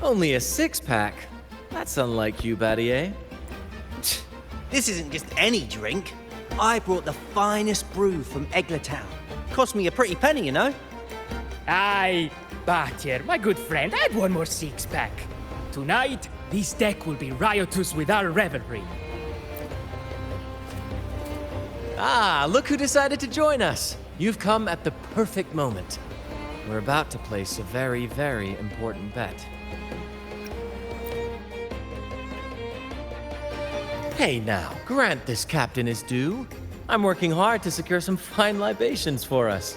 Only a six-pack? That's unlike you, Battier. This isn't just any drink. I brought the finest brew from Eglertown. Cost me a pretty penny, you know. Aye, Battier, my good friend, add one more six-pack. Tonight, this deck will be riotous with our revelry. Ah, look who decided to join us. You've come at the perfect moment. We're about to place a very, very important bet. Hey now, grant this captain his due. I'm working hard to secure some fine libations for us.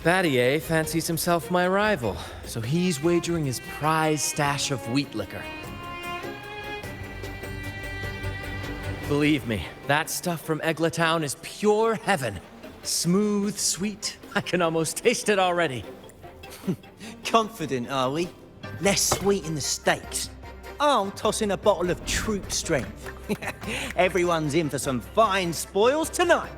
Battier fancies himself my rival, so he's wagering his prize stash of wheat liquor. Believe me, that stuff from Eglertown is pure heaven. Smooth, sweet. I can almost taste it already. Confident, are we? Less sweet in the States. I'll toss in a bottle of troop strength. Everyone's in for some fine spoils tonight.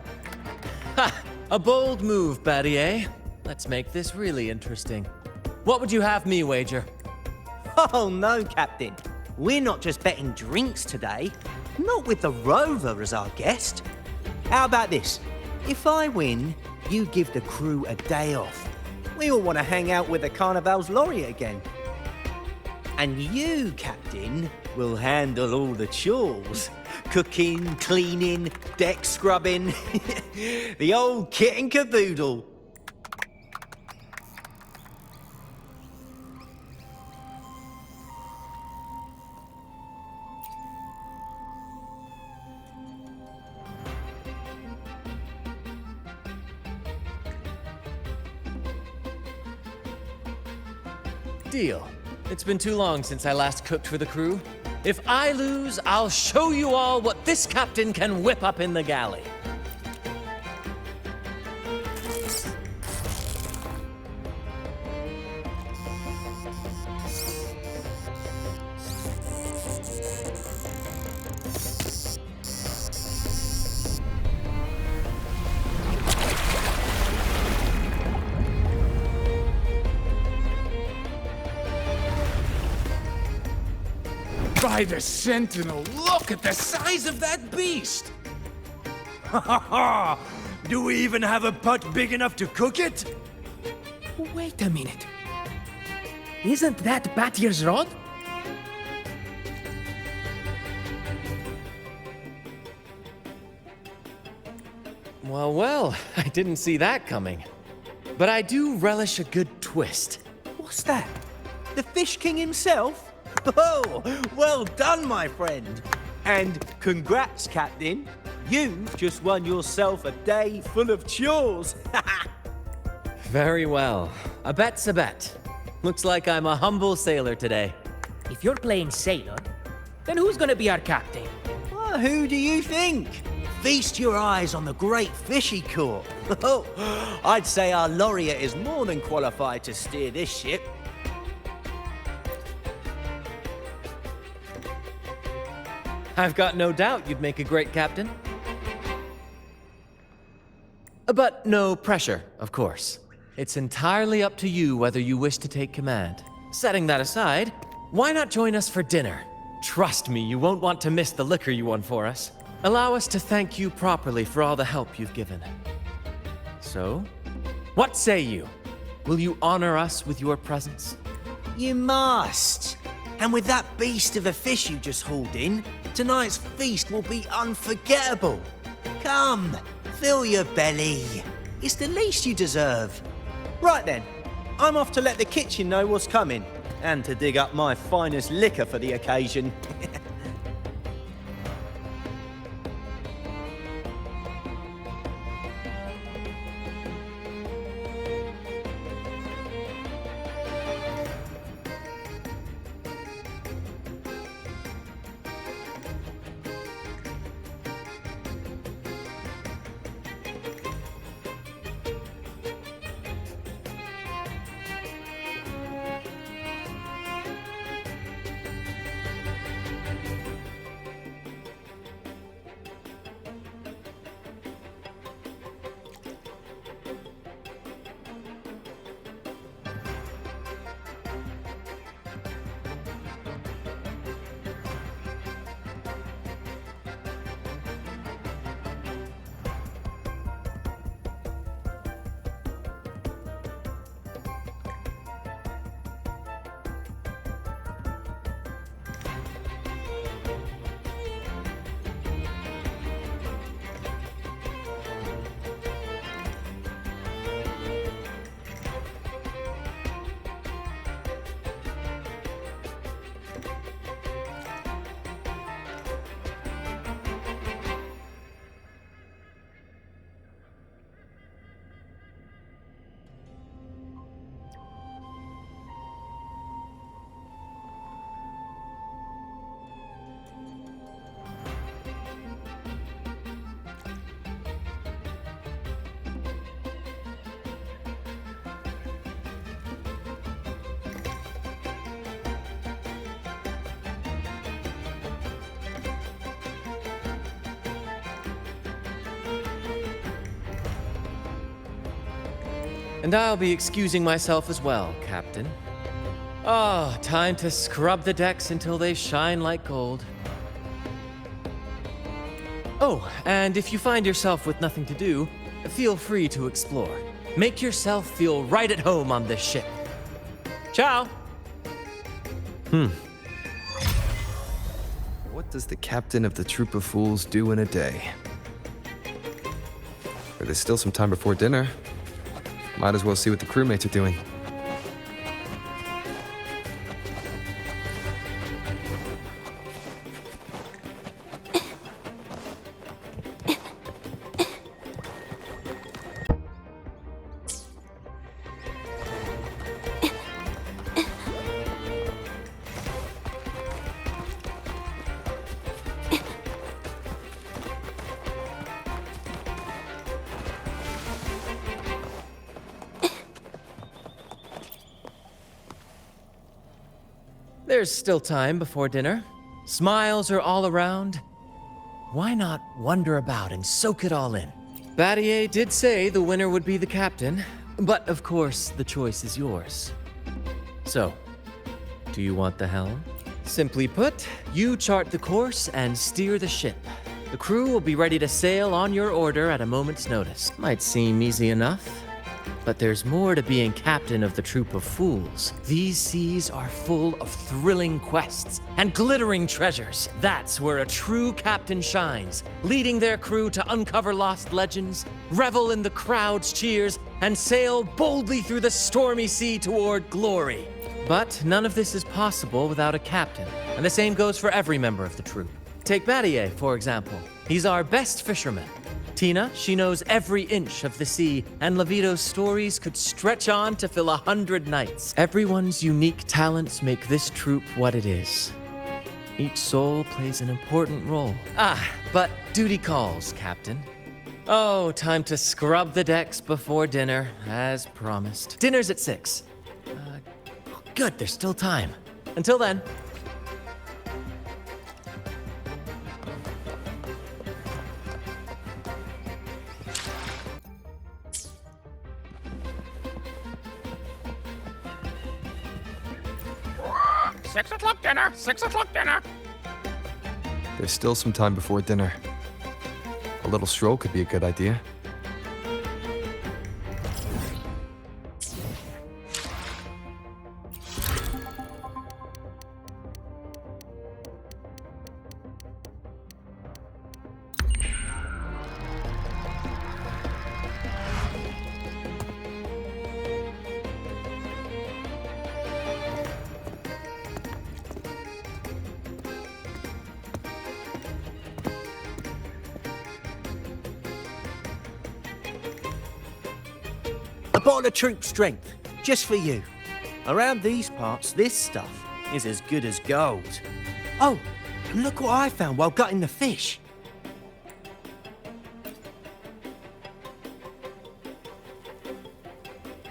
Ha! A bold move, Battier. Let's make this really interesting. What would you have me wager? Oh no, Captain. We're not just betting drinks today. Not with the Rover as our guest. How about this? If I win, you give the crew a day off. We all want to hang out with the Carnival's laureate again. And you, Captain, will handle all the chores. Cooking, cleaning, deck scrubbing. The old kit and caboodle. Deal. It's been too long since I last cooked for the crew. If I lose, I'll show you all what this captain can whip up in the galley. By the Sentinel, look at the size of that beast! Ha ha ha! Do we even have a pot big enough to cook it? Wait a minute. Isn't that Battier's rod? Well, well, I didn't see that coming. But I do relish a good twist. What's that? The Fish King himself? Oh, well done, my friend. And congrats, Captain. You've just won yourself a day full of chores. Very well. A bet's a bet. Looks like I'm a humble sailor today. If you're playing sailor, then who's gonna be our captain? Well, who do you think? Feast your eyes on the great fishy court. Oh, I'd say our laureate is more than qualified to steer this ship. I've got no doubt you'd make a great captain. But no pressure, of course. It's entirely up to you whether you wish to take command. Setting that aside, why not join us for dinner? Trust me, you won't want to miss the liquor you won for us. Allow us to thank you properly for all the help you've given. So, what say you? Will you honor us with your presence? You must. And with that beast of a fish you just hauled in, tonight's feast will be unforgettable. Come, fill your belly. It's the least you deserve. Right then, I'm off to let the kitchen know what's coming, and to dig up my finest liquor for the occasion. And I'll be excusing myself as well, Captain. Oh, time to scrub the decks until they shine like gold. Oh, and if you find yourself with nothing to do, feel free to explore. Make yourself feel right at home on this ship. Ciao! What does the captain of the troop of fools do in a day? There's still some time before dinner. Might as well see what the crewmates are doing. There's still time before dinner. Smiles are all around. Why not wander about and soak it all in? Battier did say the winner would be the captain, but of course the choice is yours. So, do you want the helm? Simply put, you chart the course and steer the ship. The crew will be ready to sail on your order at a moment's notice. Might seem easy enough, but there's more to being captain of the troop of fools. These seas are full of thrilling quests and glittering treasures. That's where a true captain shines, leading their crew to uncover lost legends, revel in the crowd's cheers, and sail boldly through the stormy sea toward glory. But none of this is possible without a captain, and the same goes for every member of the troop. Take Battier, for example. He's our best fisherman. Tina, she knows every inch of the sea, and Levito's stories could stretch on to fill 100 nights. Everyone's unique talents make this troop what it is. Each soul plays an important role. But duty calls, Captain. Oh, time to scrub the decks before dinner, as promised. Dinner's at 6. Good, there's still time. Until then. Dinner! 6 o'clock dinner! There's still some time before dinner. A little stroll could be a good idea. A bottle of troop strength, just for you. Around these parts, this stuff is as good as gold. Oh, and look what I found while gutting the fish.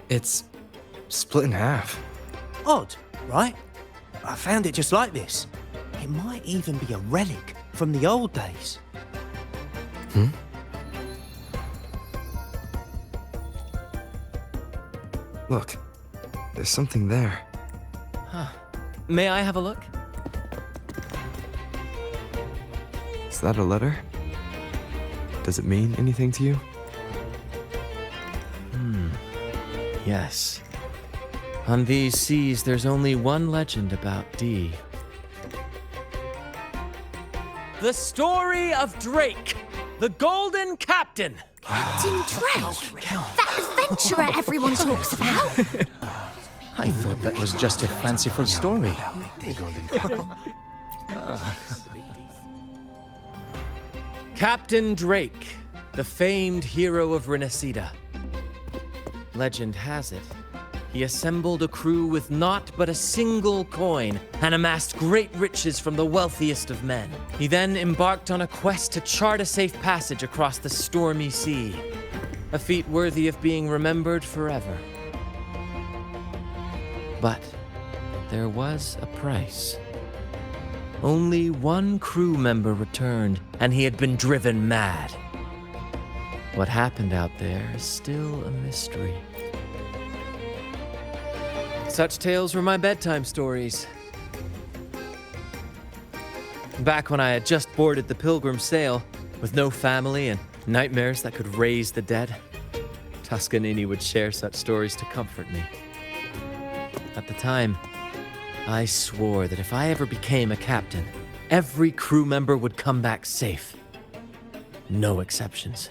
It's split in half. Odd, right? I found it just like this. It might even be a relic from the old days. Look, there's something there. May I have a look? Is that a letter? Does it mean anything to you? Yes. On these seas, there's only one legend about Dee. The story of Drake, the Golden Captain. Captain Drake? That adventurer everyone talks about? I thought that was just a fanciful story. Captain Drake, the famed hero of Renacida. Legend has it, he assembled a crew with naught but a single coin and amassed great riches from the wealthiest of men. He then embarked on a quest to chart a safe passage across the stormy sea, a feat worthy of being remembered forever. But there was a price. Only one crew member returned, and he had been driven mad. What happened out there is still a mystery. Such tales were my bedtime stories. Back when I had just boarded the Pilgrim sail, with no family and nightmares that could raise the dead, Toscanini would share such stories to comfort me. At the time, I swore that if I ever became a captain, every crew member would come back safe. No exceptions.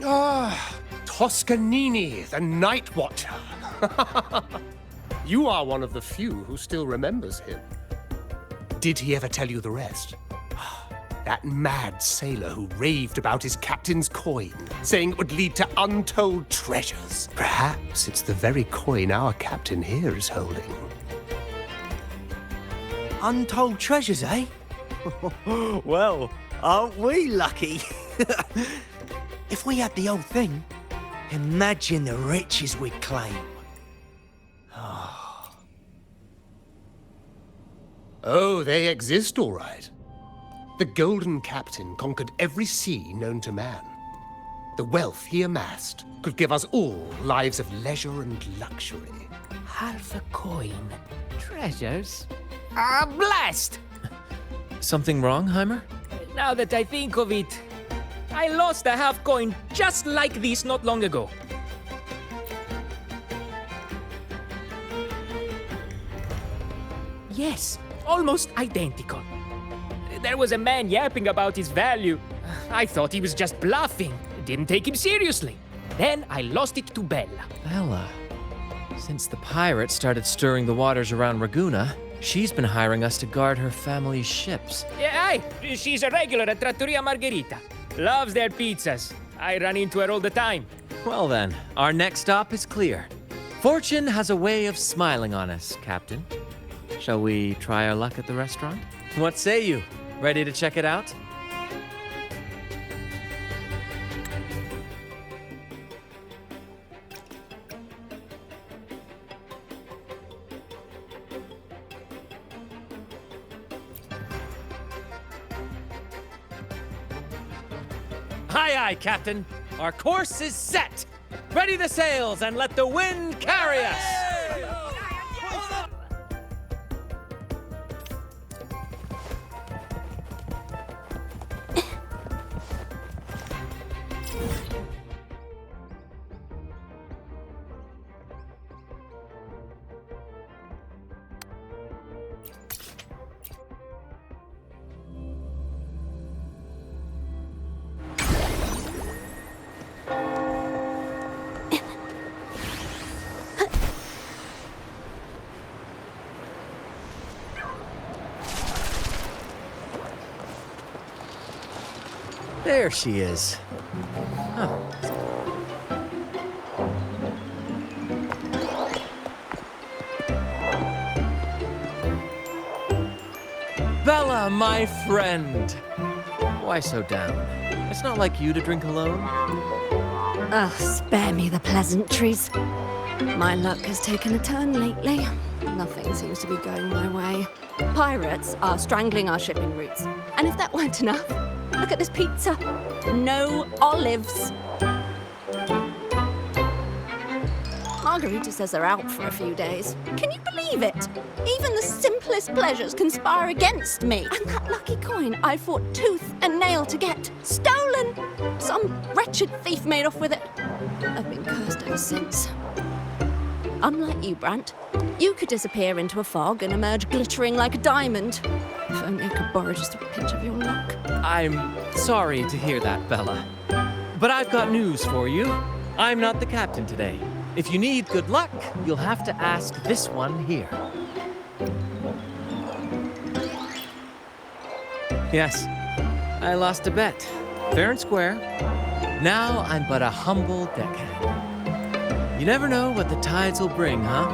Ah, Toscanini, the Night Watcher. You are one of the few who still remembers him. Did he ever tell you the rest? That mad sailor who raved about his captain's coin, saying it would lead to untold treasures. Perhaps it's the very coin our captain here is holding. Untold treasures, eh? Well, aren't we lucky? If we had the old thing, imagine the riches we'd claim. Oh, they exist all right. The Golden Captain conquered every sea known to man. The wealth he amassed could give us all lives of leisure and luxury. Half a coin. Treasures? Ah, blast! Something wrong, Heimer? Now that I think of it, I lost a half coin just like this not long ago. Yes, almost identical. There was a man yapping about his value. I thought he was just bluffing. Didn't take him seriously. Then I lost it to Bella. Bella. Since the pirates started stirring the waters around Ragusa, she's been hiring us to guard her family's ships. Yeah, aye. She's a regular at Trattoria Margherita. Loves their pizzas. I run into her all the time. Well then, our next stop is clear. Fortune has a way of smiling on us, Captain. Shall we try our luck at the restaurant? What say you? Ready to check it out? Aye, aye, Captain. Our course is set. Ready the sails and let the wind carry us. There she is. Oh. Bella, my friend. Why so down? It's not like you to drink alone. Oh, spare me the pleasantries. My luck has taken a turn lately. Nothing seems to be going my way. Pirates are strangling our shipping routes. And if that weren't enough, look at this pizza. No olives. Margarita says they're out for a few days. Can you believe it? Even the simplest pleasures conspire against me. And that lucky coin I fought tooth and nail to get. Stolen! Some wretched thief made off with it. I've been cursed ever since. Unlike you, Brant, you could disappear into a fog and emerge glittering like a diamond. If only I could borrow just a pinch of your luck. I'm sorry to hear that, Bella. But I've got news for you. I'm not the captain today. If you need good luck, you'll have to ask this one here. Yes, I lost a bet. Fair and square. Now I'm but a humble deckhand. You never know what the tides will bring, huh?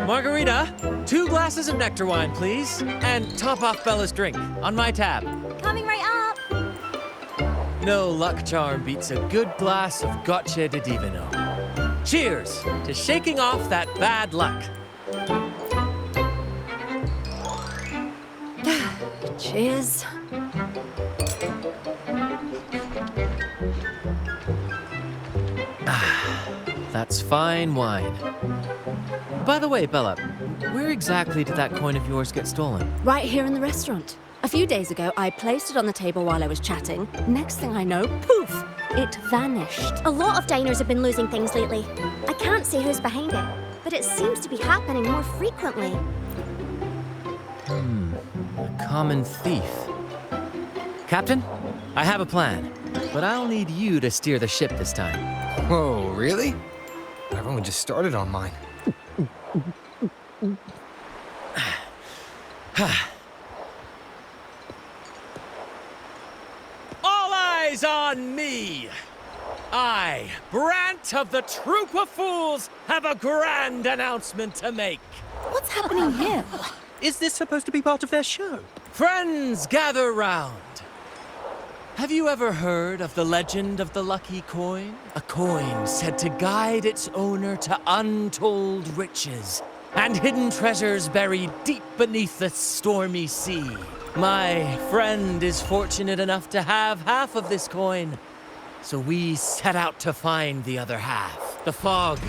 Margarita, 2 glasses of nectar wine, please. And top off Bella's drink, on my tab. Coming right up. No luck charm beats a good glass of Gocce di Divino. Cheers to shaking off that bad luck. Cheers. That's fine wine. By the way, Bella, where exactly did that coin of yours get stolen? Right here in the restaurant. A few days ago, I placed it on the table while I was chatting. Next thing I know, poof, it vanished. A lot of diners have been losing things lately. I can't say who's behind it, but it seems to be happening more frequently. A common thief. Captain, I have a plan, but I'll need you to steer the ship this time. Whoa, really? I've only just started on mine. All eyes on me! I, Brant of the Troop of Fools, have a grand announcement to make. What's happening here? Is this supposed to be part of their show? Friends, gather round. Have you ever heard of the legend of the lucky coin? A coin said to guide its owner to untold riches and hidden treasures buried deep beneath the stormy sea. My friend is fortunate enough to have half of this coin, so we set out to find the other half. The fog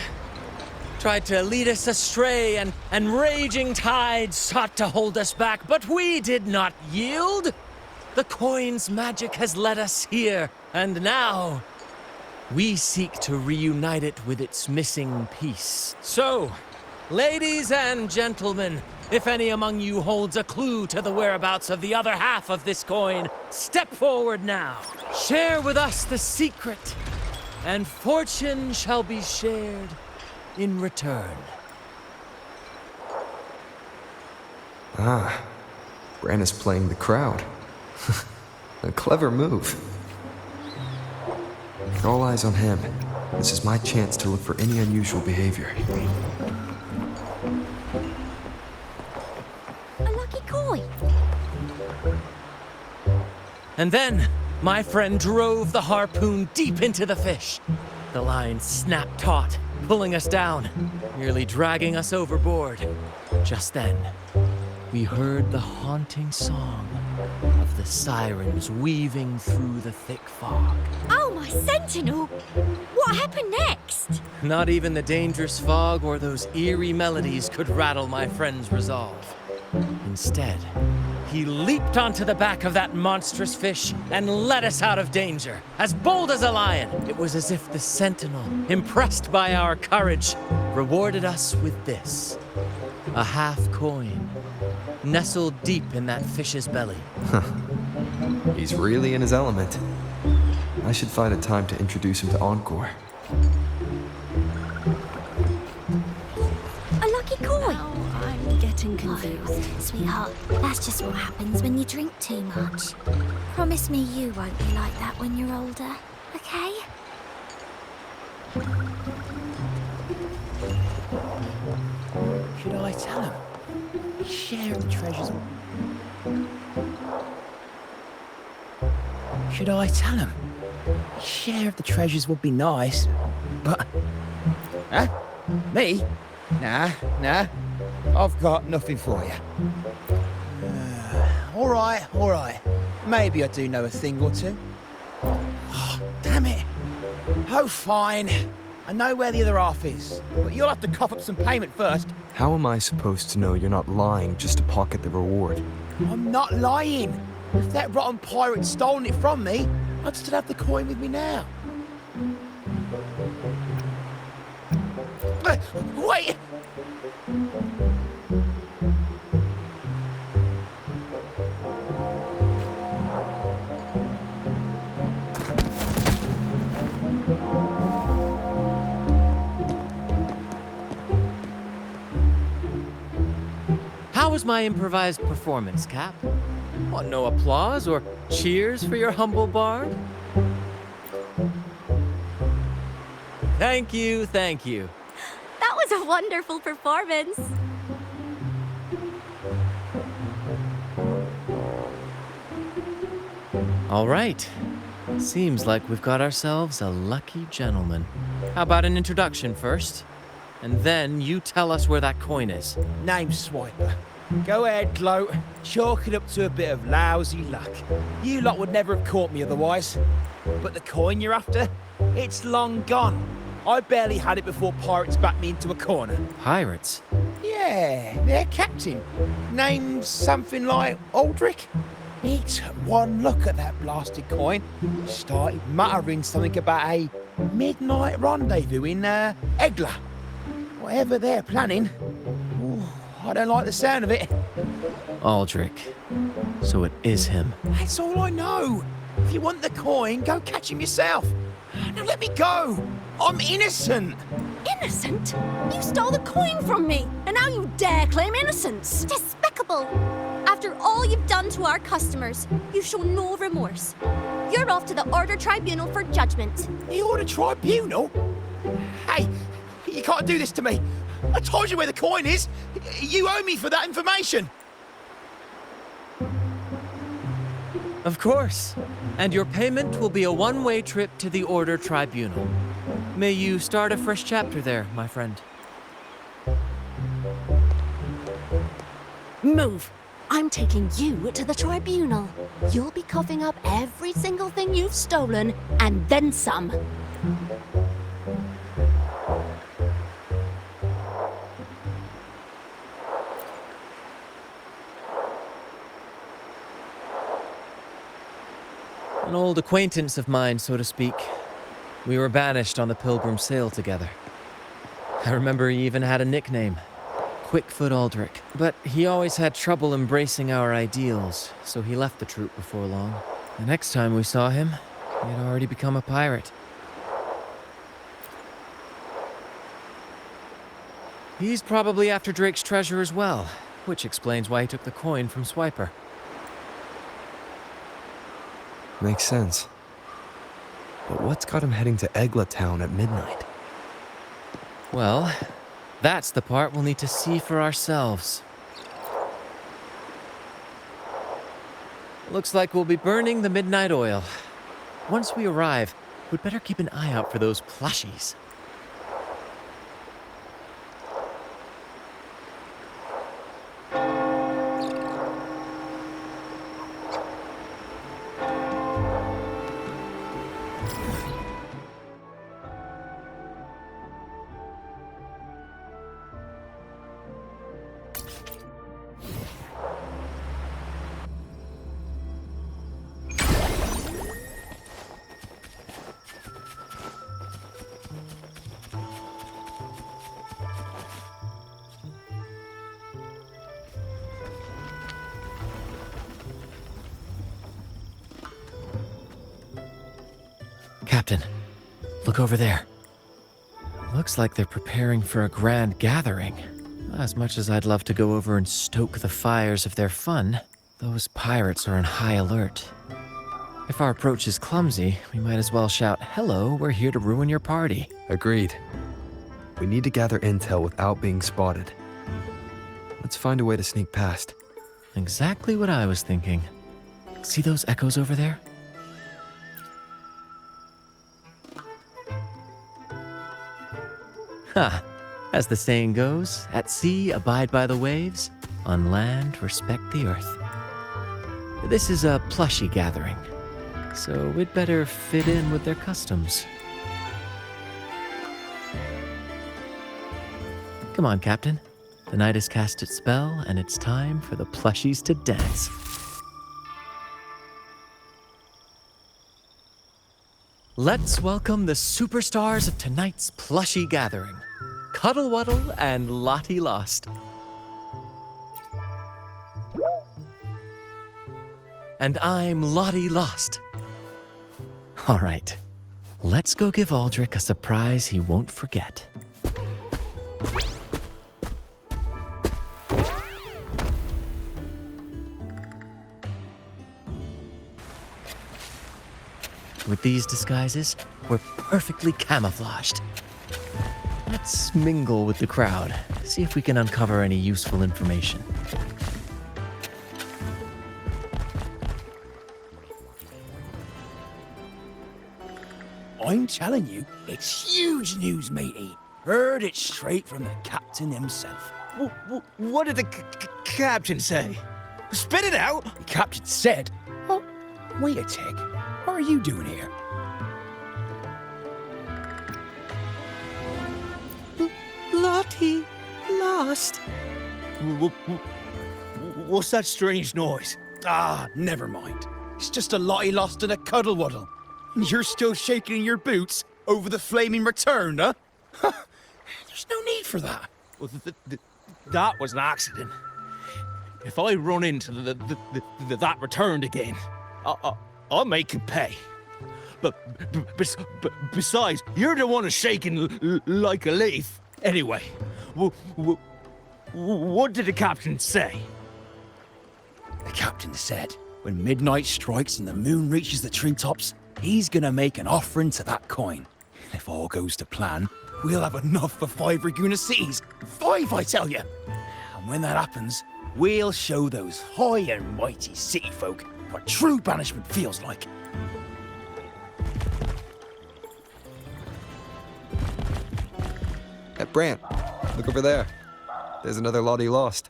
tried to lead us astray, and raging tides sought to hold us back, but we did not yield. The coin's magic has led us here, and now we seek to reunite it with its missing piece. So, ladies and gentlemen, if any among you holds a clue to the whereabouts of the other half of this coin, step forward now. Share with us the secret, and fortune shall be shared in return. Ah, Bran is playing the crowd. A clever move. With all eyes on him, this is my chance to look for any unusual behavior. A lucky coin. And then, my friend drove the harpoon deep into the fish. The line snapped taut, pulling us down, nearly dragging us overboard. Just then, we heard the haunting song of the sirens weaving through the thick fog. Oh, my sentinel! What happened next? Not even the dangerous fog or those eerie melodies could rattle my friend's resolve. Instead, he leaped onto the back of that monstrous fish and led us out of danger, as bold as a lion. It was as if the sentinel, impressed by our courage, rewarded us with this: a half coin, nestled deep in that fish's belly. He's really in his element. I should find a time to introduce him to Encore. A lucky coin. Oh, I'm getting confused. Sweetheart, that's just what happens when you drink too much. Promise me you won't be like that when you're older, okay? Should I tell him? Share the treasures. Should I tell him? Share of the treasures would be nice, but... Huh? Me? Nah. I've got nothing for you. All right. Maybe I do know a thing or two. Oh, damn it. Oh, fine. I know where the other half is, but you'll have to cough up some payment first. How am I supposed to know you're not lying just to pocket the reward? I'm not lying. If that rotten pirate'd stolen it from me, I'd still have the coin with me now. Wait! How was my improvised performance, Cap? What, no applause or cheers for your humble bard? Thank you. That was a wonderful performance. All right. Seems like we've got ourselves a lucky gentleman. How about an introduction first? And then you tell us where that coin is. Name Swiper. Go ahead, gloat. Chalk it up to a bit of lousy luck. You lot would never have caught me otherwise. But the coin you're after, it's long gone. I barely had it before pirates backed me into a corner. Pirates? Yeah, their captain, named something like Aldrich. He took one look at that blasted coin, started muttering something about a midnight rendezvous in Egla. Whatever they're planning, ooh, I don't like the sound of it. Aldrich. So it is him. That's all I know. If you want the coin, go catch him yourself. Now let me go. I'm innocent. Innocent? You stole the coin from me, and now you dare claim innocence. Despicable! After all you've done to our customers, you show no remorse. You're off to the Order Tribunal for judgment. The Order Tribunal? Hey, you can't do this to me. I told you where the coin is. You owe me for that information. Of course. And your payment will be a one-way trip to the Order Tribunal. May you start a fresh chapter there, my friend. Move. I'm taking you to the tribunal. You'll be coughing up every single thing you've stolen, and then some. An old acquaintance of mine, so to speak. We were banished on the Pilgrim sail together. I remember he even had a nickname. Quickfoot Aldrich. But he always had trouble embracing our ideals, so he left the troop before long. The next time we saw him, he had already become a pirate. He's probably after Drake's treasure as well, which explains why he took the coin from Swiper. Makes sense. But what's got him heading to Egla Town at midnight? Well, that's the part we'll need to see for ourselves. Looks like we'll be burning the midnight oil. Once we arrive, we'd better keep an eye out for those plushies. Captain, look over there. Looks like they're preparing for a grand gathering. As much as I'd love to go over and stoke the fires of their fun, those pirates are on high alert. If our approach is clumsy, we might as well shout, "Hello, we're here to ruin your party." Agreed. We need to gather intel without being spotted. Let's find a way to sneak past. Exactly what I was thinking. See those echoes over there? Ha! As the saying goes, at sea abide by the waves, on land respect the earth. This is a plushie gathering, so we'd better fit in with their customs. Come on, Captain. The night has cast its spell, and it's time for the plushies to dance. Let's welcome the superstars of tonight's plushie gathering, Cuddle Wuddle and Lottie Lost. And I'm Lottie Lost. All right, let's go give Aldrich a surprise he won't forget. With these disguises, we're perfectly camouflaged. Let's mingle with the crowd, see if we can uncover any useful information. I'm telling you, it's huge news, matey. Heard it straight from the captain himself. What did the captain say? Spit it out! The captain said, "Oh, wait a tick. What are you doing here?" Lottie lost. What's that strange noise? Ah, never mind. It's just a Lottie lost in a cuddle waddle. And you're still shaking in your boots over the flaming return, huh? There's no need for that. Well, that was an accident. If I run into that returned again, I'll make it pay. But besides, you're the one who's shaking like a leaf. Anyway, what did the captain say? The captain said, when midnight strikes and the moon reaches the treetops, he's gonna make an offering to that coin. If all goes to plan, we'll have enough for 5 Raguna cities. 5, I tell you. And when that happens, we'll show those high and mighty city folk what true banishment feels like. Hey, Brant, look over there. There's another Lottie lost.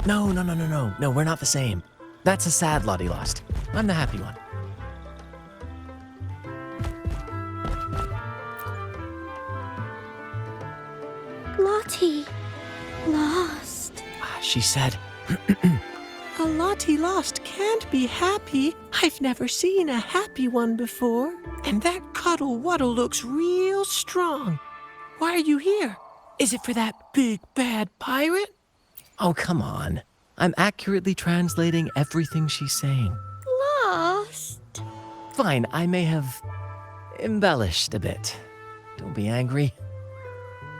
No, we're not the same. That's a sad Lottie lost. I'm the happy one. Lottie lost. She said, A Lottie lost can't be happy. I've never seen a happy one before. And that cuddle waddle looks real strong. Why are you here? Is it for that big bad pirate? oh, come on. I'm accurately translating everything she's saying. Lost. Fine, I may have embellished a bit. Don't be angry.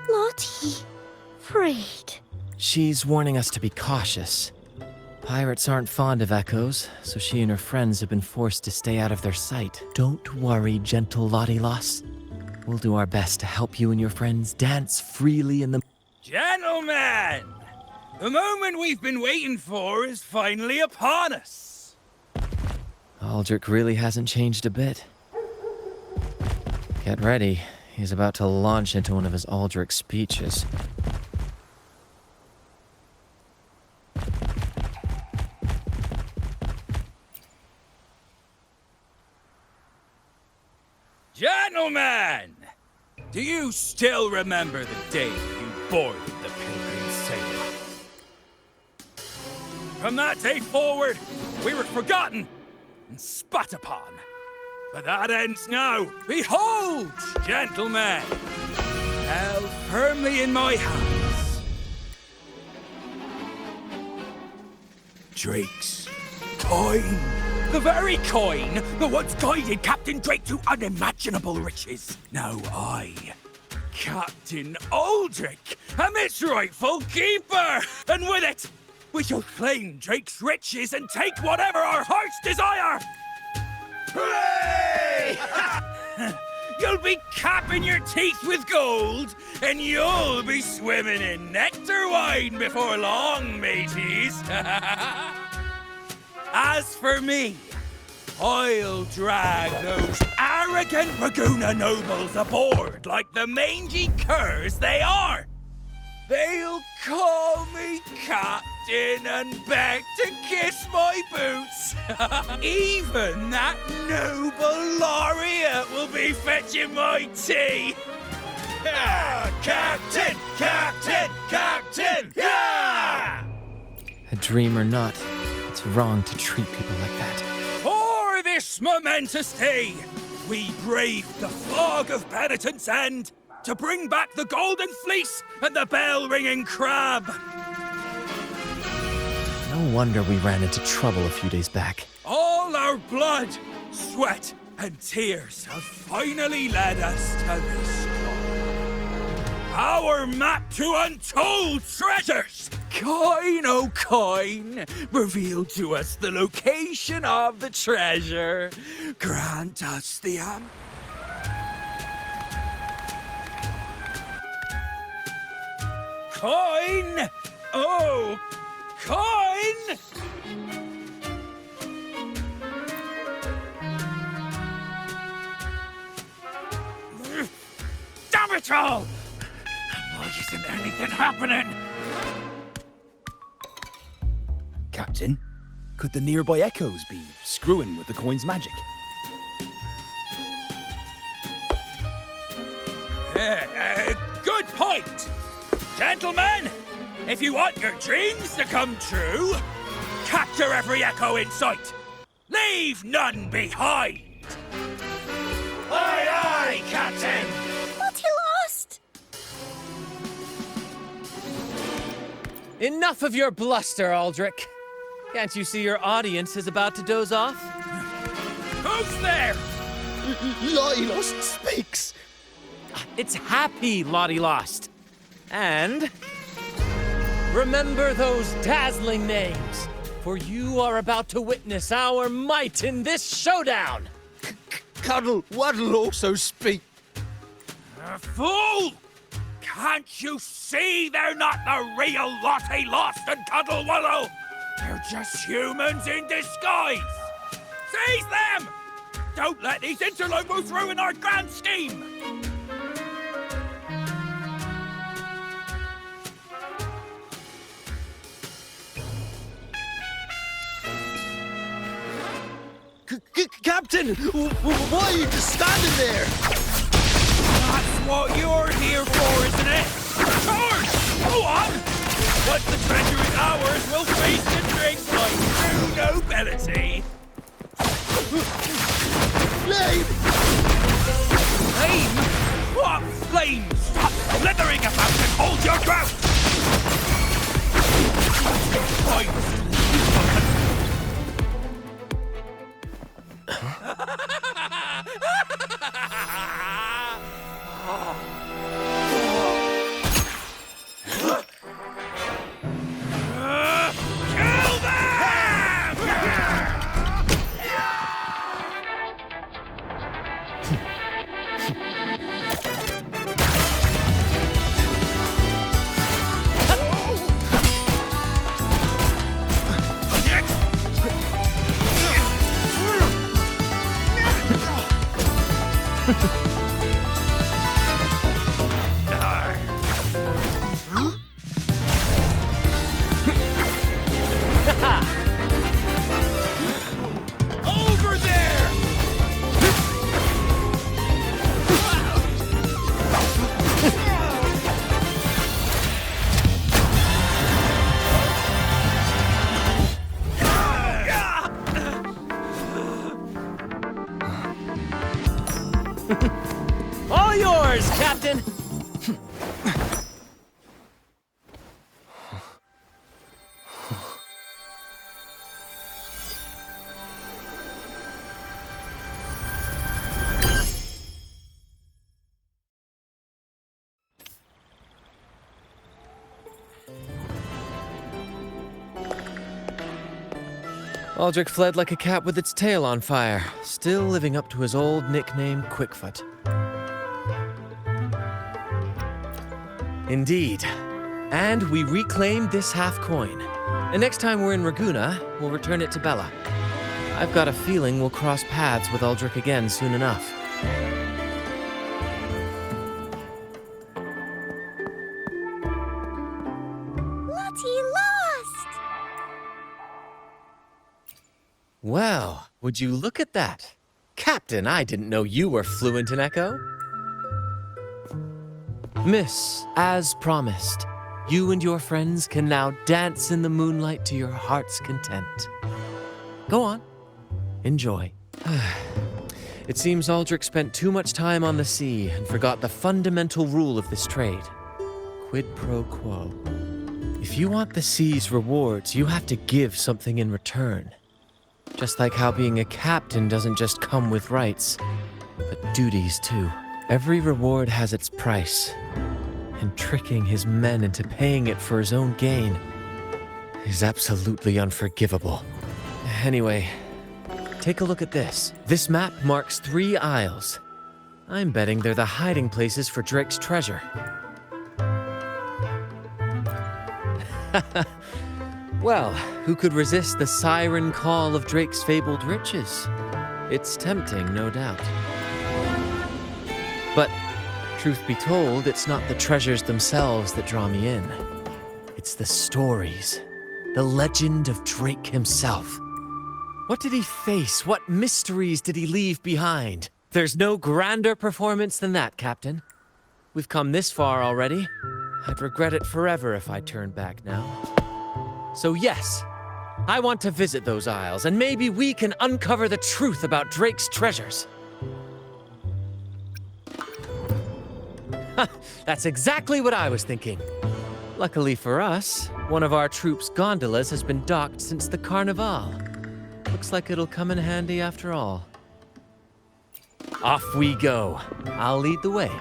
Lottie. Freed. She's warning us to be cautious. Pirates aren't fond of echoes, so she and her friends have been forced to stay out of their sight. Don't worry, gentle Lottie-Loss. We'll do our best to help you and your friends dance freely in the... Gentlemen! The moment we've been waiting for is finally upon us. Aldrich really hasn't changed a bit. Get ready. He's about to launch into one of his Aldrich speeches. Gentlemen! Do you still remember the day you boarded the Pilgrim Sailor? From that day forward, we were forgotten and spat upon. But that ends now. Behold, gentlemen, held firmly in my hands, Drake's coin. The very coin that once guided Captain Drake to unimaginable riches. Now I, Captain Aldrich, am its rightful keeper. And with it, we shall claim Drake's riches and take whatever our hearts desire. Hooray! You'll be capping your teeth with gold, and you'll be swimming in nectar wine before long, mateys. As for me, I'll drag those arrogant Raguna nobles aboard like the mangy curs they are. They'll call me captain and beg to kiss my boots. Even that noble laureate will be fetching my tea. Captain! Captain! Captain! Yeah! A dream or not, it's wrong to treat people like that. For this momentous day, we braved the fog of penitence and to bring back the golden fleece and the bell-ringing crab. No wonder we ran into trouble a few days back. All our blood, sweat, and tears have finally led us to this goal. Our map to untold treasures! Coin, oh coin, reveal to us the location of the treasure. Grant us the Coin! Oh, coin! Damn it all! Why isn't anything happening? Captain, could the nearby echoes be screwing with the coin's magic? Good point! Gentlemen, if you want your dreams to come true, capture every echo in sight. Leave none behind. Aye, aye, Captain. What he lost? Enough of your bluster, Aldrich. Can't you see your audience is about to doze off? Who's there? Lottie Lost speaks. It's happy Lottie Lost. And remember those dazzling names, for you are about to witness our might in this showdown. Cuddle Waddle also speak. Fool! Can't you see they're not the real Lottie Lost and Cuddle Wallow? They're just humans in disguise. Seize them! Don't let these interlopers ruin our grand scheme! Captain, why are you just standing there? That's what you're here for, isn't it? Charge! Go on! Once the treasure is ours, we'll feast and drink like true nobility. Flame! Flame? What flame? Stop slithering about and hold your ground! Kill them! Over there! All yours, Captain! Aldrich fled like a cat with its tail on fire, still living up to his old nickname, Quickfoot. Indeed. And we reclaimed this half coin. And next time we're in Raguna, we'll return it to Bella. I've got a feeling we'll cross paths with Aldrich again soon enough. Lottie lost! Well, would you look at that? Captain, I didn't know you were fluent in Echo. Miss, as promised, you and your friends can now dance in the moonlight to your heart's content. Go on. Enjoy. It seems Aldrich spent too much time on the sea and forgot the fundamental rule of this trade. Quid pro quo. If you want the sea's rewards, you have to give something in return. Just like how being a captain doesn't just come with rights, but duties too. Every reward has its price, and tricking his men into paying it for his own gain is absolutely unforgivable. Anyway, take a look at this. This map marks 3 isles. I'm betting they're the hiding places for Drake's treasure. Well, who could resist the siren call of Drake's fabled riches? It's tempting, no doubt. But, truth be told, it's not the treasures themselves that draw me in. It's the stories. The legend of Drake himself. What did he face? What mysteries did he leave behind? There's no grander performance than that, Captain. We've come this far already. I'd regret it forever if I turned back now. So yes, I want to visit those isles, and maybe we can uncover the truth about Drake's treasures. That's exactly what I was thinking. Luckily for us, one of our troop's gondolas has been docked since the Carnival. Looks like it'll come in handy after all. Off we go. I'll lead the way.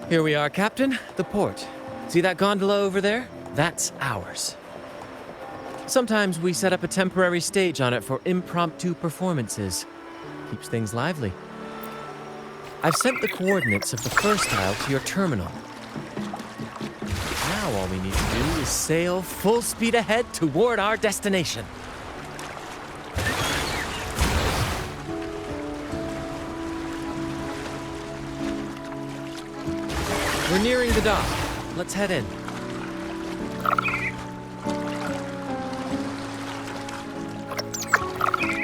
Here we are, Captain. The port. See that gondola over there? That's ours. Sometimes we set up a temporary stage on it for impromptu performances. Keeps things lively. I've sent the coordinates of the first isle to your terminal. Now all we need to do is sail full speed ahead toward our destination. We're nearing the dock. Let's head in.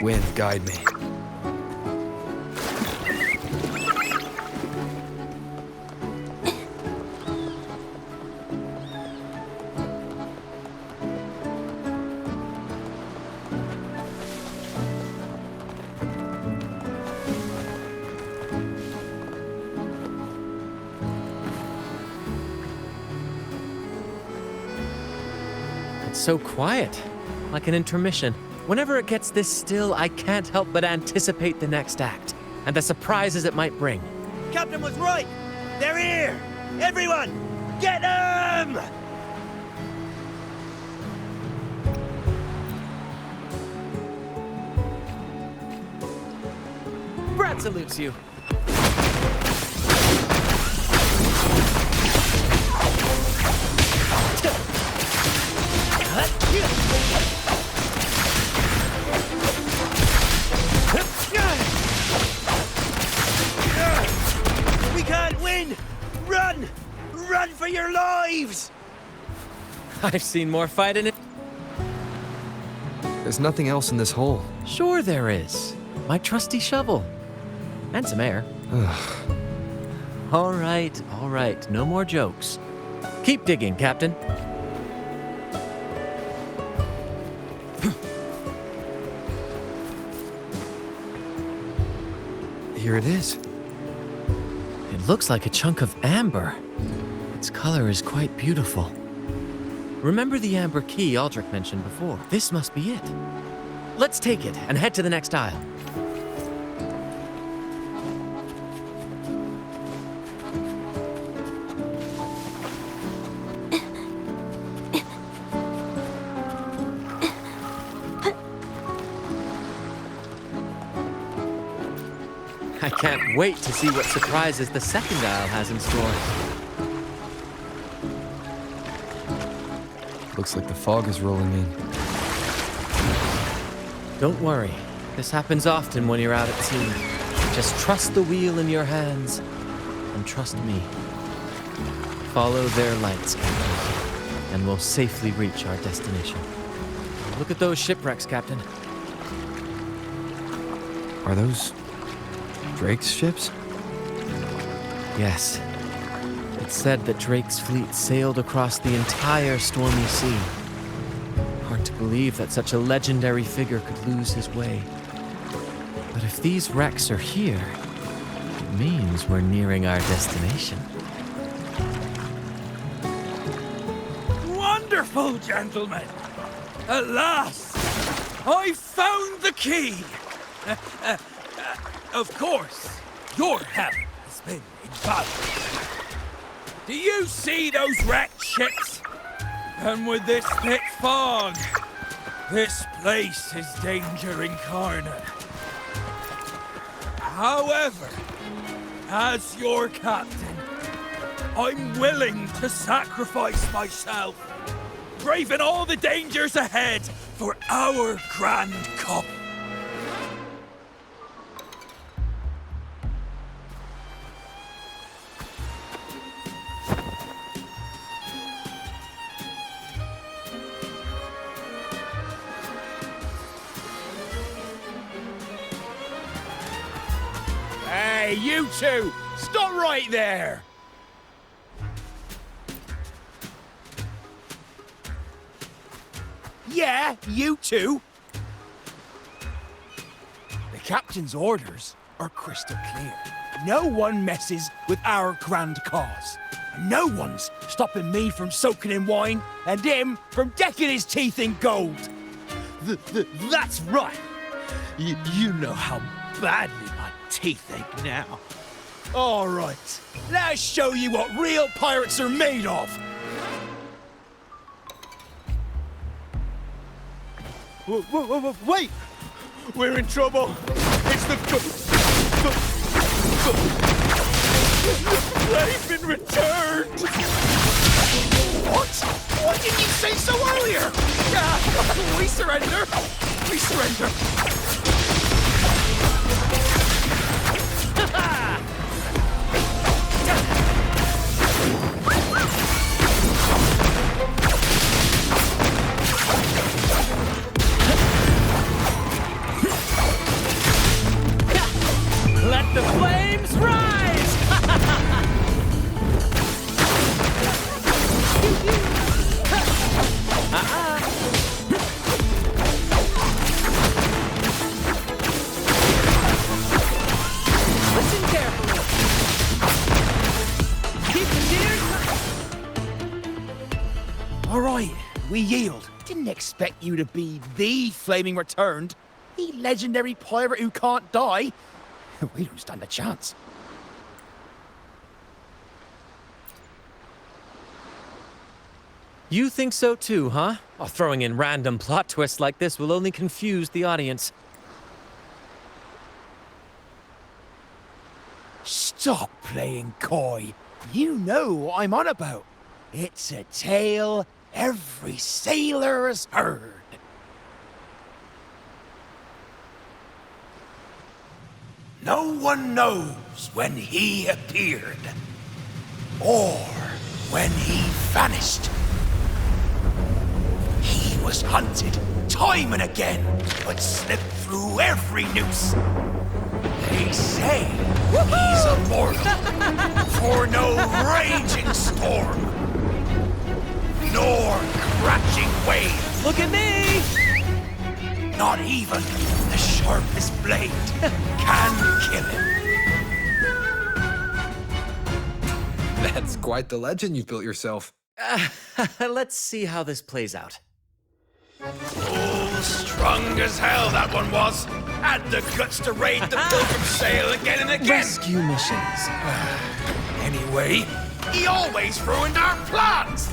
Wind, guide me. It's so quiet, like an intermission. Whenever it gets this still, I can't help but anticipate the next act, and the surprises it might bring. Captain was right! They're here! Everyone, get them! Brad salutes you. We can't win! Run! Run for your lives! I've seen more fight in it. There's nothing else in this hole. Sure there is. My trusty shovel. And some air. All right. No more jokes. Keep digging, Captain. Here it is. It looks like a chunk of amber. Its color is quite beautiful. Remember the amber key Aldrich mentioned before? This must be it. Let's take it and head to the next aisle. I can't wait to see what surprises the second aisle has in store. Looks like the fog is rolling in. Don't worry. This happens often when you're out at sea. Just trust the wheel in your hands, and trust me. Follow their lights, Captain, and we'll safely reach our destination. Look at those shipwrecks, Captain. Are those Drake's ships? Yes. It's said that Drake's fleet sailed across the entire stormy sea. Hard to believe that such a legendary figure could lose his way. But if these wrecks are here, it means we're nearing our destination. Wonderful, gentlemen! At last, I found the key! Of course, Your heaven has been invaluable. Do you see those wrecked ships? And with this thick fog, this place is danger incarnate. However, as your captain, I'm willing to sacrifice myself, braving all the dangers ahead for our grand cup. Hey, you two! Stop right there! Yeah, you two! The captain's orders are crystal clear. No one messes with our grand cause. No one's stopping me from soaking in wine and him from decking his teeth in gold. That's right. You know how badly my teeth ache now. All right, let's show you what real pirates are made of. Wait! We're in trouble. It's the They've been returned. What? Why didn't you say so earlier? We surrender. We surrender. Let the flames rise! Listen carefully. Keep the tears. All right, we yield. Didn't expect you to be the flaming returned, the legendary pirate who can't die. We don't stand a chance. You think so too, huh? Oh, throwing in random plot twists like this will only confuse the audience. Stop playing coy. You know what I'm on about. It's a tale every sailor has heard. No one knows when he appeared, or when he vanished. He was hunted time and again, but slipped through every noose. They say he's immortal, for no raging storm, nor crashing wave. Look at me! Not even the sharpest blade can kill him. That's quite the legend you've built yourself. Let's see how this plays out. Oh, strong as hell that one was. Had the guts to raid the Pilgrim Sail again and again. Rescue missions. Anyway, he always ruined our plans.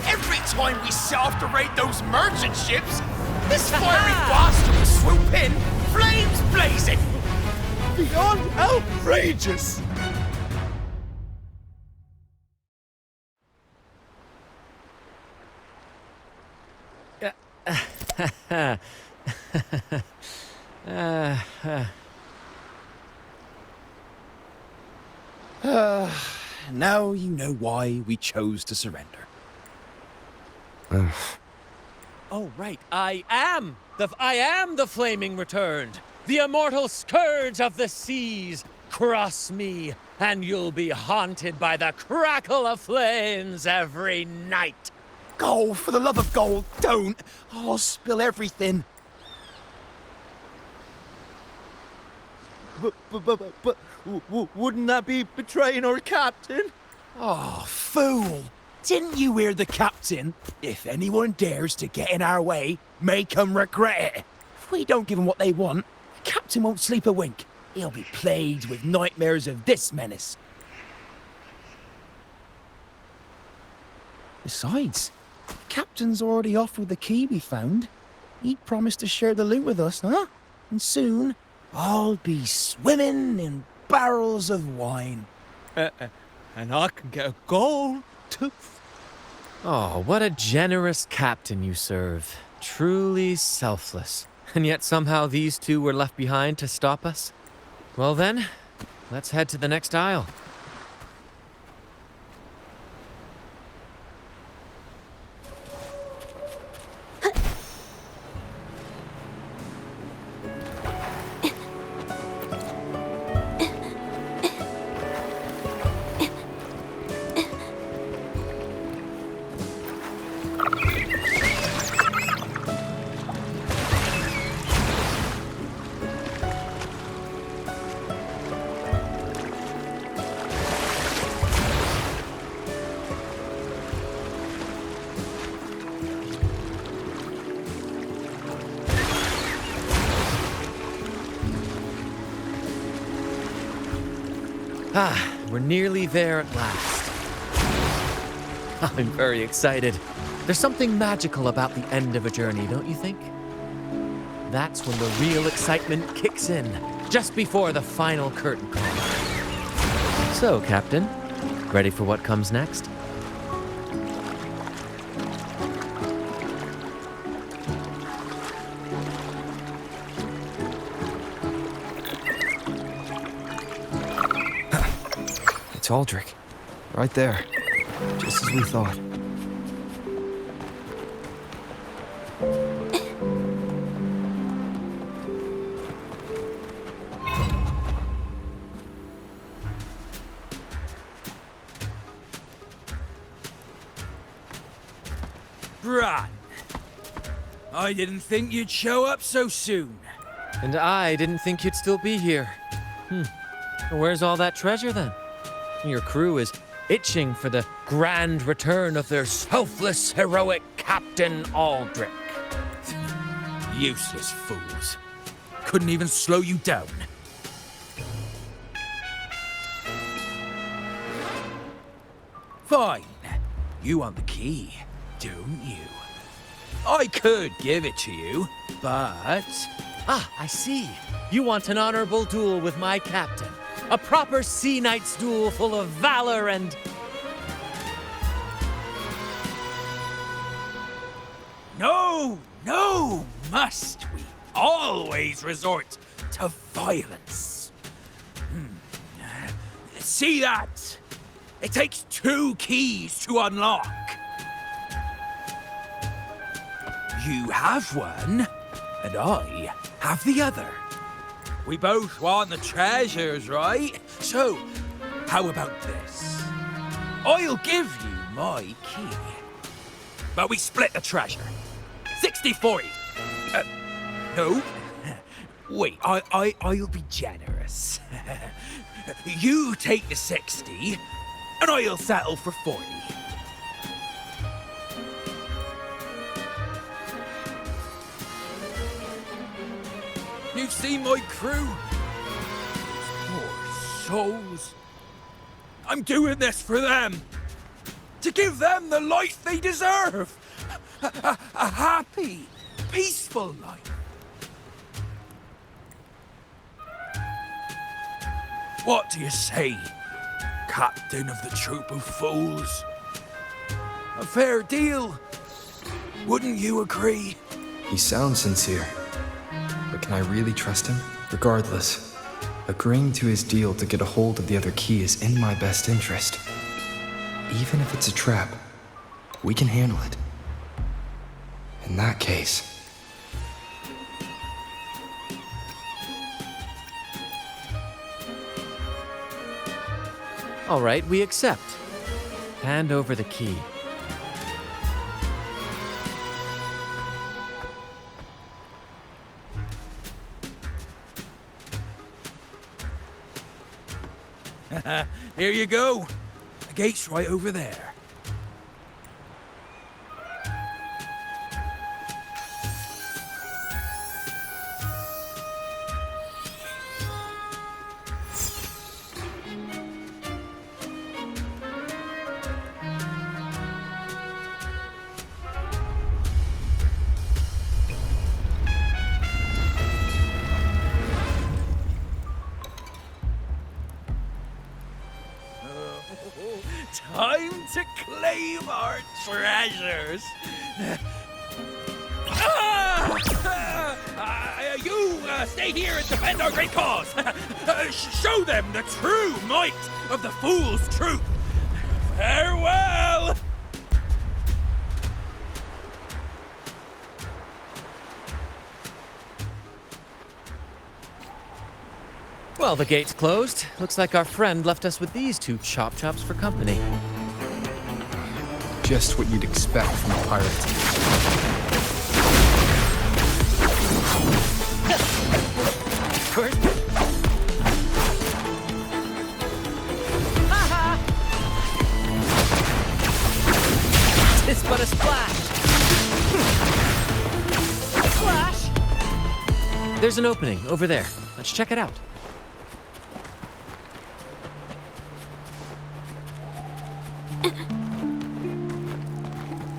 Every time we set off to raid those merchant ships, this fiery bastard would swoop in, flames blazing. Beyond outrageous. Now you know why we chose to surrender. Oh, right. I am the flaming returned. The immortal scourge of the seas. Cross me, and you'll be haunted by the crackle of flames every night. Gold, for the love of gold, don't! I'll spill everything. But wouldn't that be betraying our captain? Oh, fool! Didn't you hear the captain? If anyone dares to get in our way, make 'em regret it. If we don't give them what they want, the captain won't sleep a wink. he'll be plagued with nightmares of this menace. Besides, the Captain's already offered the key we found. He promised to share the loot with us, huh? And soon, I'll be swimming in barrels of wine. And I can get a gold tooth. Oh, what a generous captain you serve. Truly selfless. And yet somehow these two were left behind to stop us? Well then, let's head to the next aisle. Ah, we're nearly there at last. I'm very excited. There's something magical about the end of a journey, don't you think? That's when the real excitement kicks in, just before the final curtain call. So, Captain, ready for what comes next? It's Aldrich. Right there. Just as we thought. Bran, I didn't think you'd show up so soon. And I didn't think you'd still be here. Where's all that treasure then? Your crew is itching for the grand return of their selfless, heroic Captain Aldrich. Useless fools. Couldn't even slow you down. Fine. You want the key, don't you? I could give it to you, but... Ah, I see. You want an honorable duel with my captain. A proper sea knight's duel full of valor and... No, must we always resort to violence? See that? It takes 2 keys to unlock. You have one, and I have the other. We both want the treasures, right? So, how about this? I'll give you my key. But we split the treasure. 60-40. No. Wait, I'll be generous. You take the 60, and I'll settle for 40. You've seen my crew? These poor souls. I'm doing this for them. To give them the life they deserve. A happy, peaceful life. What do you say, Captain of the Troop of Fools? A fair deal, wouldn't you agree? He sounds sincere. But can I really trust him? Regardless, agreeing to his deal to get a hold of the other key is in my best interest. Even if it's a trap, we can handle it. In that case... All right, we accept. Hand over the key. Here you go. The gate's right over there. time to claim our treasures. You stay here and defend our great cause. Show them the true might of the fool's truth. Farewell! Well, the gate's closed. Looks like our friend left us with these two chop chops for company. Just what you'd expect from a pirate. It's but a splash. Splash! There's an opening over there. Let's check it out.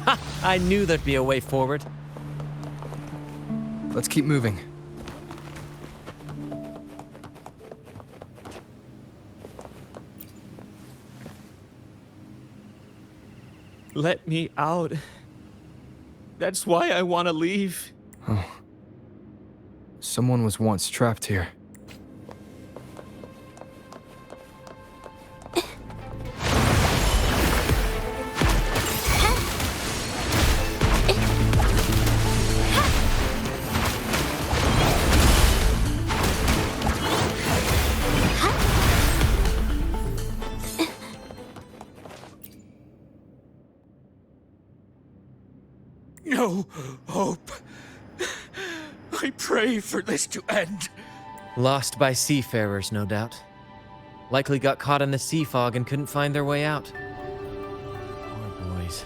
Ha! I knew there'd be a way forward. Let's keep moving. Let me out. That's why I want to leave. Oh. Someone was once trapped here. No hope. I pray for this to end. Lost by seafarers, no doubt. Likely got caught in the sea fog and couldn't find their way out. Poor boys.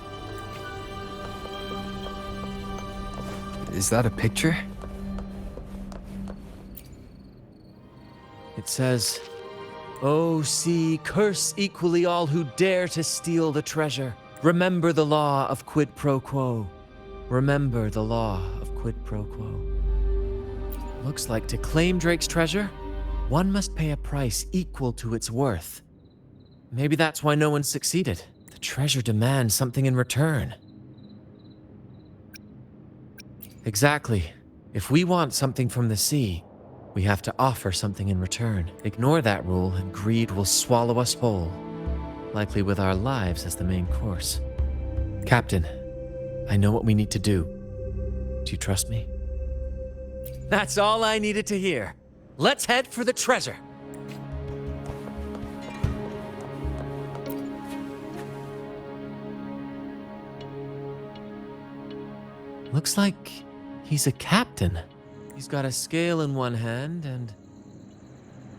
Is that a picture? It says, "O sea, curse equally all who dare to steal the treasure. Remember the law of quid pro quo. Remember the law of quid pro quo." Looks like to claim Drake's treasure, one must pay a price equal to its worth. Maybe that's why no one succeeded. The treasure demands something in return. Exactly. If we want something from the sea, we have to offer something in return. Ignore that rule and greed will swallow us whole, likely with our lives as the main course. Captain, I know what we need to do. Do you trust me? That's all I needed to hear. Let's head for the treasure. Looks like he's a captain. He's got a scale in one hand and...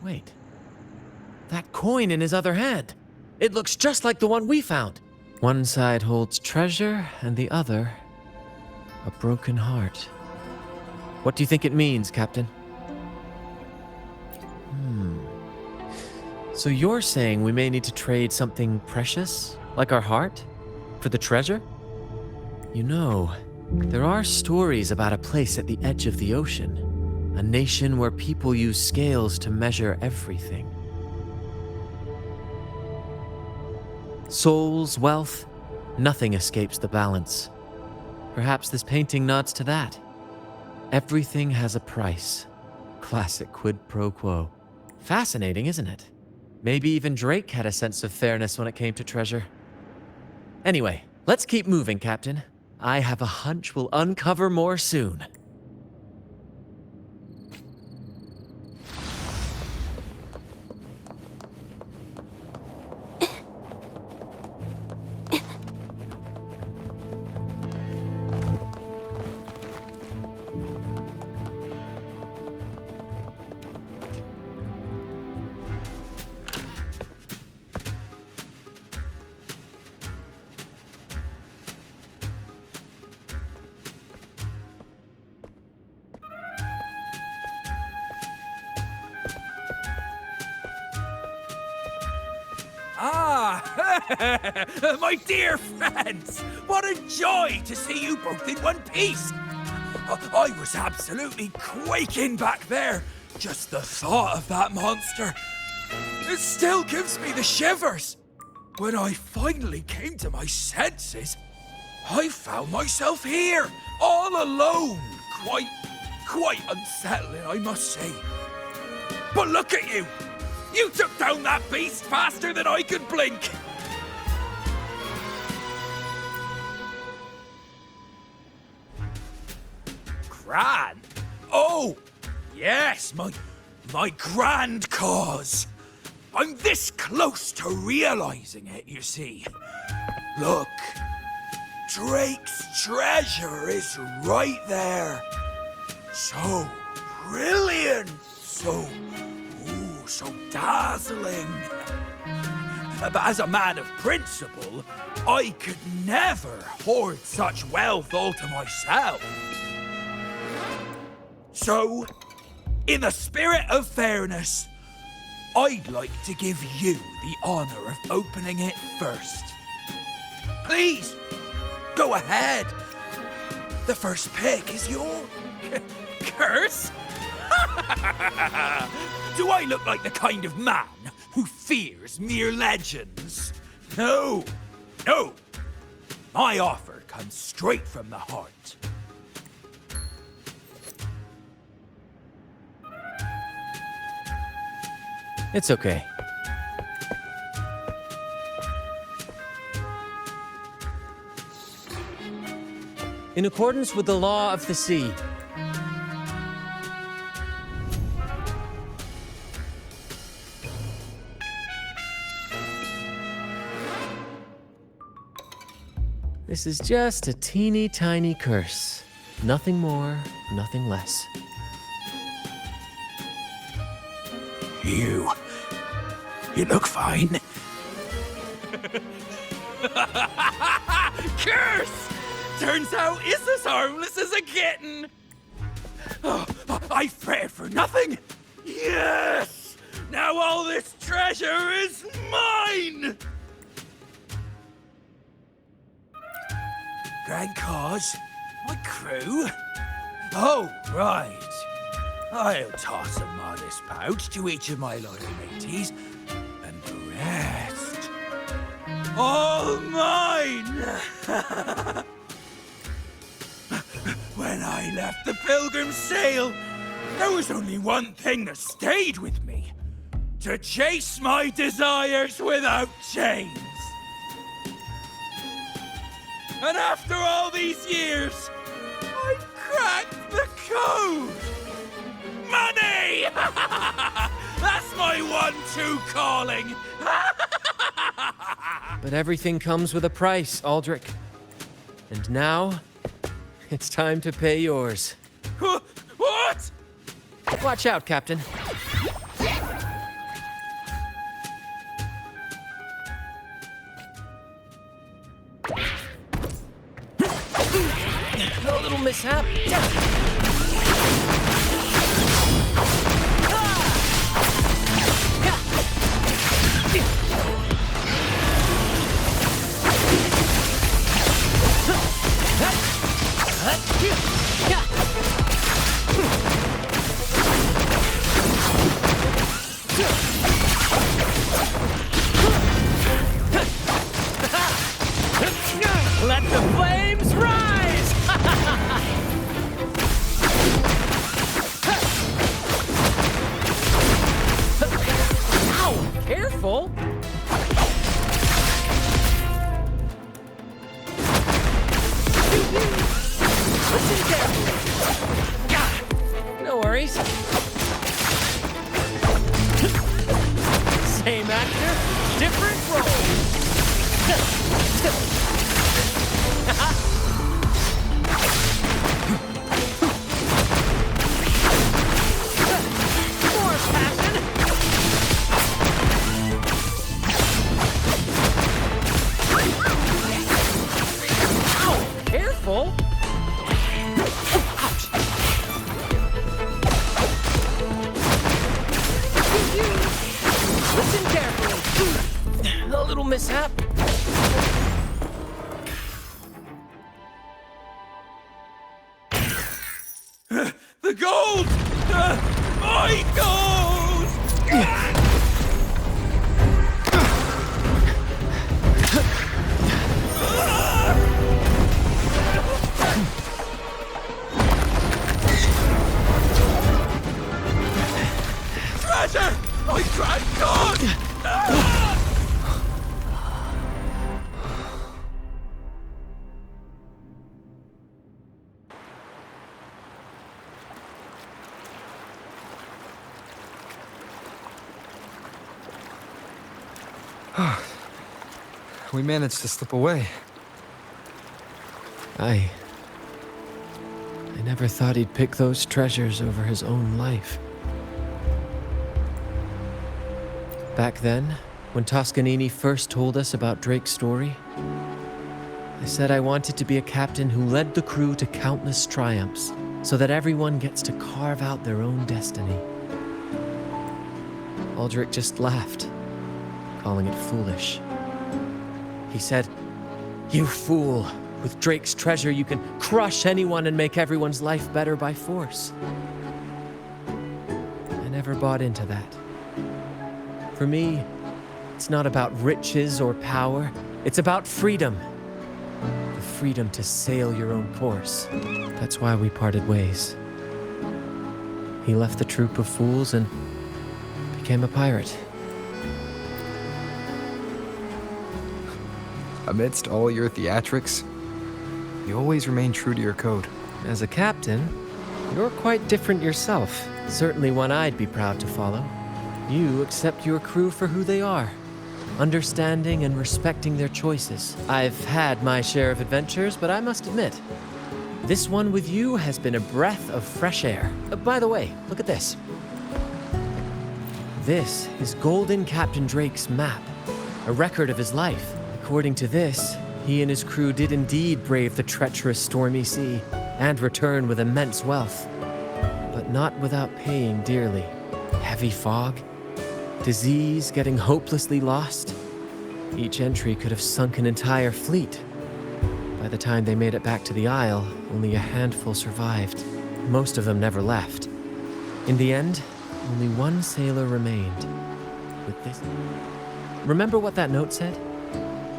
Wait. That coin in his other hand. It looks just like the one we found. One side holds treasure and the other a broken heart. What do you think it means, Captain? So you're saying we may need to trade something precious, like our heart, for the treasure? You know, there are stories about a place at the edge of the ocean, a nation where people use scales to measure everything. Souls, wealth, nothing escapes the balance. Perhaps this painting nods to that. Everything has a price. Classic quid pro quo. Fascinating, isn't it? Maybe even Drake had a sense of fairness when it came to treasure. Anyway, let's keep moving, Captain. I have a hunch we'll uncover more soon. My dear friends, what a joy to see you both in one piece. I was absolutely quaking back there. Just the thought of that monster. It still gives me the shivers. when I finally came to my senses, I found myself here, all alone. Quite unsettling, I must say. But look at you! You took down that beast faster than I could blink! Grand? Oh! Yes, my grand cause. I'm this close to realizing it, you see. Look, Drake's treasure is right there. So brilliant, so dazzling. But as a man of principle, I could never hoard such wealth all to myself. So, in the spirit of fairness, I'd like to give you the honor of opening it first. Please, go ahead. The first pick is yours. Curse? Do I look like the kind of man who fears mere legends? No. My offer comes straight from the heart. It's okay. In accordance with the law of the sea, this is just a teeny tiny curse. Nothing more, nothing less. You look fine. Curse! Turns out it's as harmless as a kitten. Oh, I prayed for nothing. Yes! Now all this treasure is mine! Grand cause? My crew? Oh, right. I'll toss a modest pouch to each of my loyal mateys, and the rest, all mine! When I left the Pilgrim's Sail, there was only one thing that stayed with me: to chase my desires without chains. And after all these years, I've cracked the code! Money! That's my one-two calling! but everything comes with a price, Aldrich. And now, it's time to pay yours. What? Watch out, Captain. A little mishap. Let the flames rise! Ow! Careful! Listen carefully. No worries. Same actor, different role. More passion. Ow! Careful. Ouch. Listen carefully. A little mishap. The gold! My gold! We managed to slip away. I never thought he'd pick those treasures over his own life. Back then, when Toscanini first told us about Drake's story, I said I wanted to be a captain who led the crew to countless triumphs, so that everyone gets to carve out their own destiny. Aldrich just laughed, calling it foolish. He said, "You fool! With Drake's treasure, you can crush anyone and make everyone's life better by force." I never bought into that. For me, it's not about riches or power. It's about freedom. The freedom to sail your own course. That's why we parted ways. He left the troop of fools and became a pirate. Amidst all your theatrics, you always remain true to your code. As a captain, you're quite different yourself. Certainly one I'd be proud to follow. You accept your crew for who they are, understanding and respecting their choices. I've had my share of adventures, but I must admit, this one with you has been a breath of fresh air. By the way, look at this. This is Golden Captain Drake's map, a record of his life. According to this, he and his crew did indeed brave the treacherous stormy sea and return with immense wealth, but not without paying dearly. Heavy fog, disease, getting hopelessly lost. Each entry could have sunk an entire fleet. By the time they made it back to the Isle, only a handful survived. Most of them never left. In the end, only one sailor remained. With this... Remember what that note said?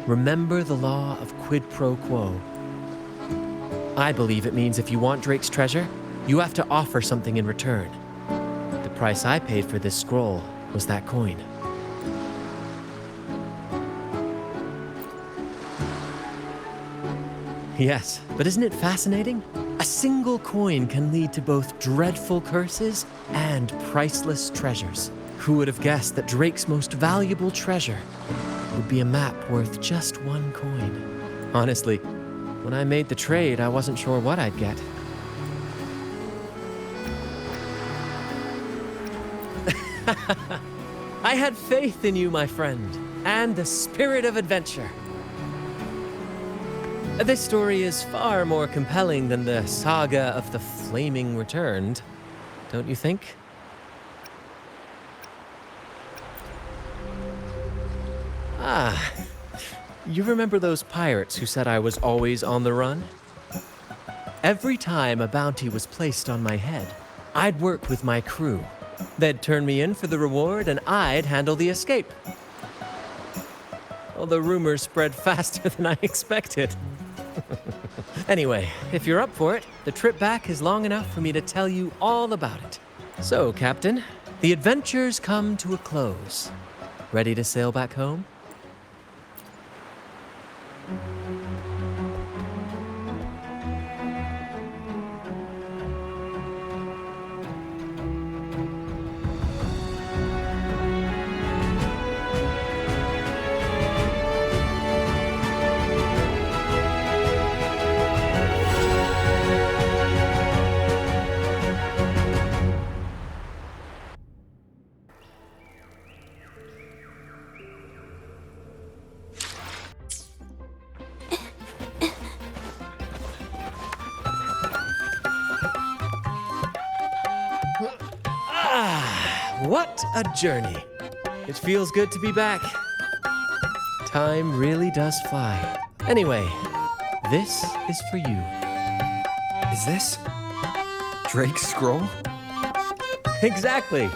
Remember the law of quid pro quo. I believe it means if you want Drake's treasure, you have to offer something in return. The price I paid for this scroll was that coin. Yes, but isn't it fascinating? A single coin can lead to both dreadful curses and priceless treasures. Who would have guessed that Drake's most valuable treasure would be a map worth just one coin? Honestly, when I made the trade, I wasn't sure what I'd get. I had faith in you, my friend, and the spirit of adventure. This story is far more compelling than the saga of the Flaming Returned, don't you think? Ah, you remember those pirates who said I was always on the run? Every time a bounty was placed on my head, I'd work with my crew. They'd turn me in for the reward, and I'd handle the escape. Well, the rumors spread faster than I expected. Anyway, if you're up for it, the trip back is long enough for me to tell you all about it. So, Captain, the adventures come to a close. Ready to sail back home? What a journey. It feels good to be back. Time really does fly. Anyway, this is for you. Is this Drake's scroll? Exactly.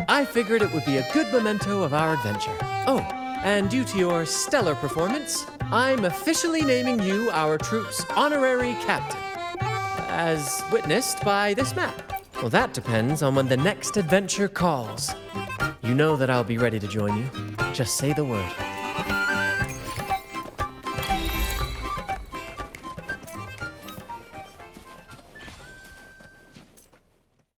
I figured it would be a good memento of our adventure. Oh, and due to your stellar performance, I'm officially naming you our troop's honorary captain, as witnessed by this map. Well, that depends on when the next adventure calls. You know that I'll be ready to join you. Just say the word.